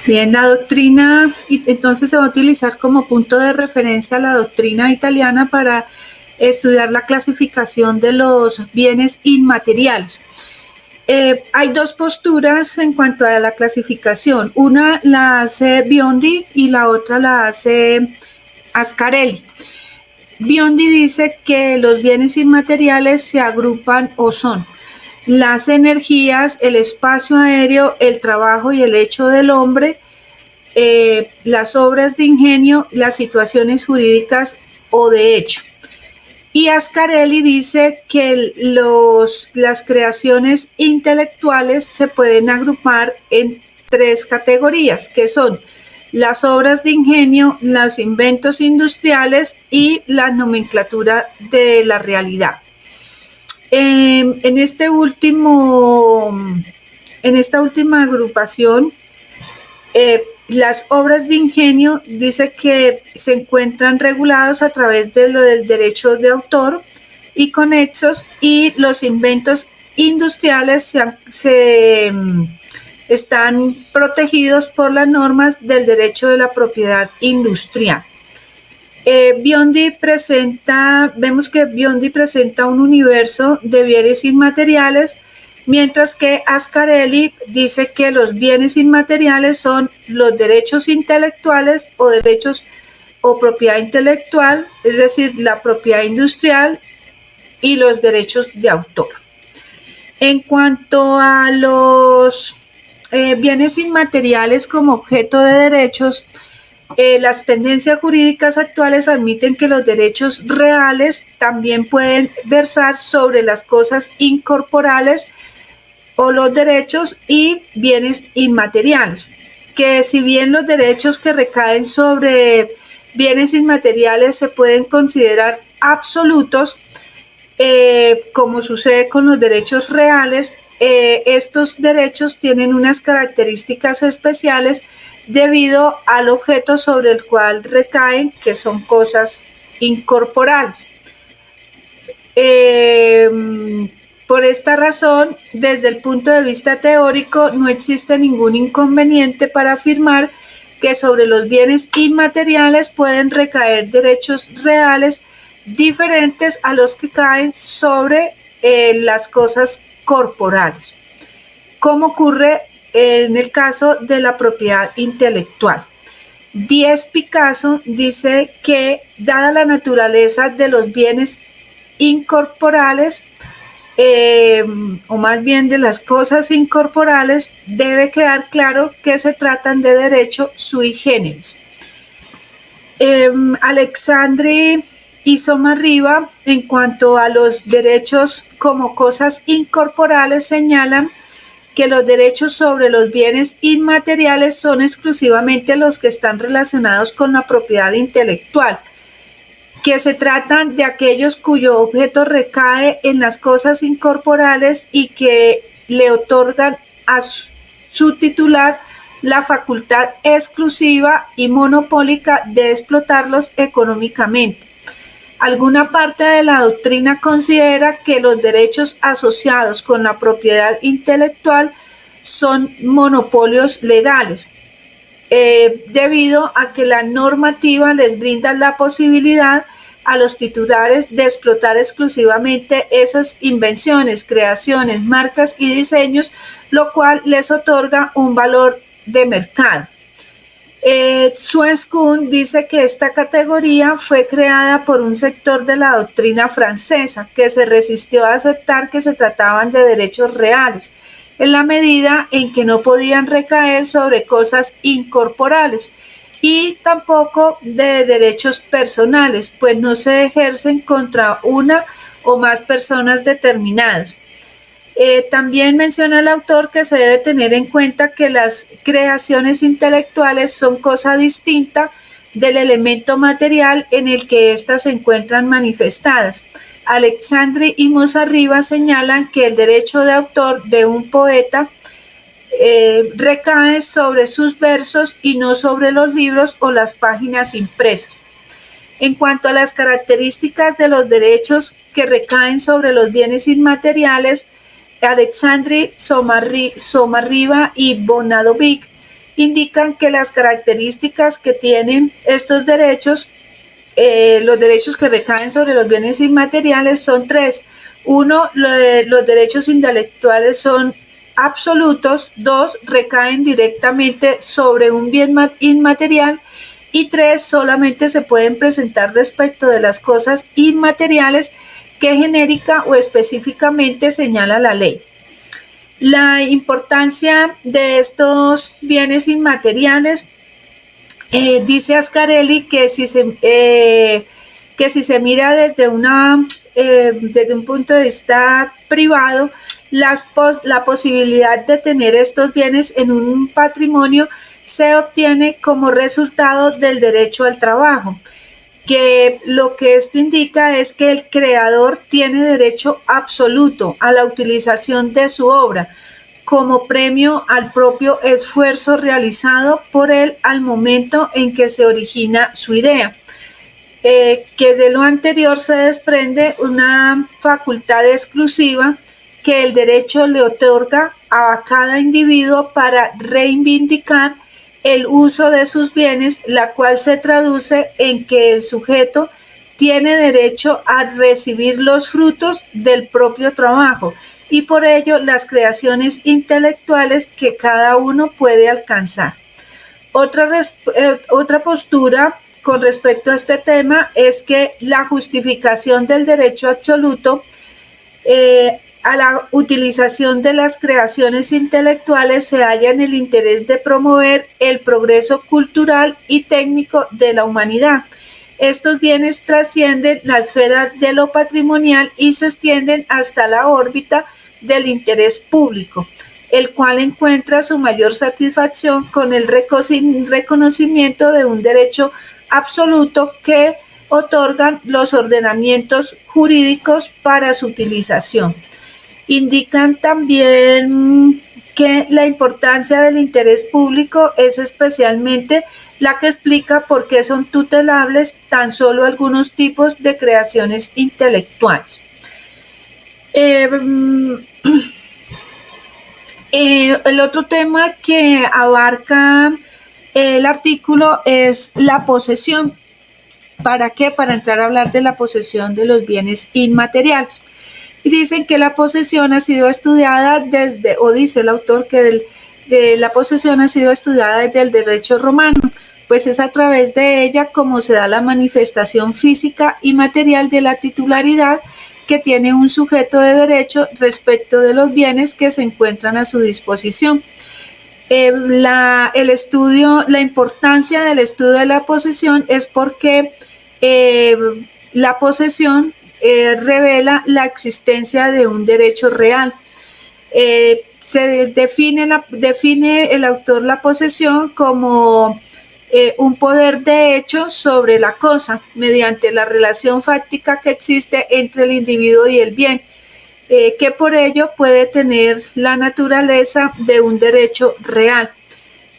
Bien, la doctrina, y entonces se va a utilizar como punto de referencia la doctrina italiana para estudiar la clasificación de los bienes inmateriales. Hay dos posturas en cuanto a la clasificación. Una la hace Biondi y la otra la hace Ascarelli. Biondi dice que los bienes inmateriales se agrupan o son las energías, el espacio aéreo, el trabajo y el hecho del hombre, las obras de ingenio, las situaciones jurídicas o de hecho. Y Ascarelli dice que las creaciones intelectuales se pueden agrupar en tres categorías, que son las obras de ingenio, los inventos industriales y la nomenclatura de la realidad. En esta última agrupación, las obras de ingenio dice que se encuentran regulados a través de lo del derecho de autor y conexos, y los inventos industriales están protegidos por las normas del derecho de la propiedad industrial. Vemos que Biondi presenta un universo de bienes inmateriales, mientras que Ascarelli dice que los bienes inmateriales son los derechos intelectuales o derechos o propiedad intelectual, es decir, la propiedad industrial y los derechos de autor. En cuanto a los bienes inmateriales como objeto de derechos, las tendencias jurídicas actuales admiten que los derechos reales también pueden versar sobre las cosas incorporales o los derechos y bienes inmateriales, que si bien los derechos que recaen sobre bienes inmateriales se pueden considerar absolutos, como sucede con los derechos reales, estos derechos tienen unas características especiales debido al objeto sobre el cual recaen, que son cosas incorporales. Por esta razón, desde el punto de vista teórico, no existe ningún inconveniente para afirmar que sobre los bienes inmateriales pueden recaer derechos reales diferentes a los que caen sobre las cosas corporales, como ocurre en el caso de la propiedad intelectual. Diez Picasso dice que, dada la naturaleza de los bienes incorporales, o más bien de las cosas incorporales, debe quedar claro que se tratan de derecho sui generis. Alexandri y Somarriba, en cuanto a los derechos como cosas incorporales, señalan que los derechos sobre los bienes inmateriales son exclusivamente los que están relacionados con la propiedad intelectual, que se tratan de aquellos cuyo objeto recae en las cosas incorporales y que le otorgan a su titular la facultad exclusiva y monopólica de explotarlos económicamente. Alguna parte de la doctrina considera que los derechos asociados con la propiedad intelectual son monopolios legales, debido a que la normativa les brinda la posibilidad a los titulares de explotar exclusivamente esas invenciones, creaciones, marcas y diseños, lo cual les otorga un valor de mercado. Suez-Kuhn dice que esta categoría fue creada por un sector de la doctrina francesa que se resistió a aceptar que se trataban de derechos reales, en la medida en que no podían recaer sobre cosas incorporales, y tampoco de derechos personales, pues no se ejercen contra una o más personas determinadas. También menciona el autor que se debe tener en cuenta que las creaciones intelectuales son cosa distinta del elemento material en el que éstas se encuentran manifestadas. Alexandri y Mosarriba señalan que el derecho de autor de un poeta recae sobre sus versos y no sobre los libros o las páginas impresas. En cuanto a las características de los derechos que recaen sobre los bienes inmateriales, Alexandri, Somarriba y Bonadovic indican que las características que tienen estos derechos, los derechos que recaen sobre los bienes inmateriales son tres. Uno, los derechos intelectuales son absolutos. Dos, recaen directamente sobre un bien inmaterial. Y tres, solamente se pueden presentar respecto de las cosas inmateriales que genérica o específicamente señala la ley. La importancia de estos bienes inmateriales, dice Ascarelli que si se mira desde un punto de vista privado, la posibilidad de tener estos bienes en un patrimonio se obtiene como resultado del derecho al trabajo, que lo que esto indica es que el creador tiene derecho absoluto a la utilización de su obra como premio al propio esfuerzo realizado por él al momento en que se origina su idea. Que de lo anterior se desprende una facultad exclusiva que el derecho le otorga a cada individuo para reivindicar el uso de sus bienes, la cual se traduce en que el sujeto tiene derecho a recibir los frutos del propio trabajo y por ello las creaciones intelectuales que cada uno puede alcanzar. Otra postura con respecto a este tema es que la justificación del derecho absoluto a la utilización de las creaciones intelectuales se halla en el interés de promover el progreso cultural y técnico de la humanidad. Estos bienes trascienden la esfera de lo patrimonial y se extienden hasta la órbita del interés público, el cual encuentra su mayor satisfacción con el reconocimiento de un derecho absoluto que otorgan los ordenamientos jurídicos para su utilización. Indican también que la importancia del interés público es especialmente la que explica por qué son tutelables tan solo algunos tipos de creaciones intelectuales. El otro tema que abarca el artículo es la posesión. ¿Para qué? Para entrar a hablar de la posesión de los bienes inmateriales. Y dicen que la posesión ha sido estudiada dice el autor que la posesión ha sido estudiada desde el derecho romano, pues es a través de ella como se da la manifestación física y material de la titularidad que tiene un sujeto de derecho respecto de los bienes que se encuentran a su disposición. La importancia del estudio de la posesión es porque la posesión revela la existencia de un derecho real. Se define el autor la posesión como un poder de hecho sobre la cosa mediante la relación fáctica que existe entre el individuo y el bien, que por ello puede tener la naturaleza de un derecho real,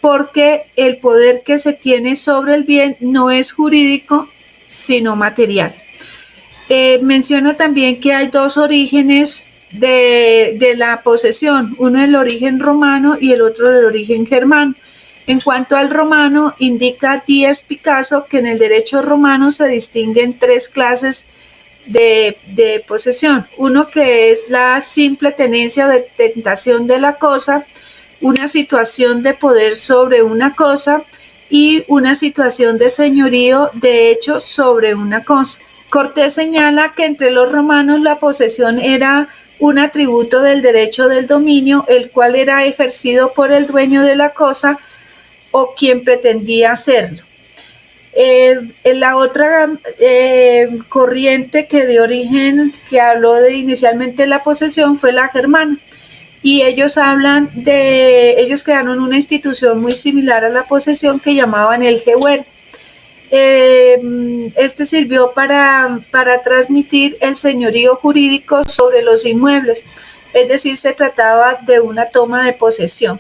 porque el poder que se tiene sobre el bien no es jurídico, sino material. Menciona también que hay dos orígenes de la posesión, uno el origen romano y el otro el origen germano. En cuanto al romano, indica Díaz Picasso que en el derecho romano se distinguen tres clases de posesión. Uno que es la simple tenencia o detentación de la cosa, una situación de poder sobre una cosa y una situación de señorío de hecho sobre una cosa. Cortés señala que entre los romanos la posesión era un atributo del derecho del dominio, el cual era ejercido por el dueño de la cosa o quien pretendía hacerlo. La otra corriente que habló inicialmente de la posesión fue la germana, y ellos crearon una institución muy similar a la posesión que llamaban el Gewer. Este sirvió para transmitir el señorío jurídico sobre los inmuebles, es decir, se trataba de una toma de posesión.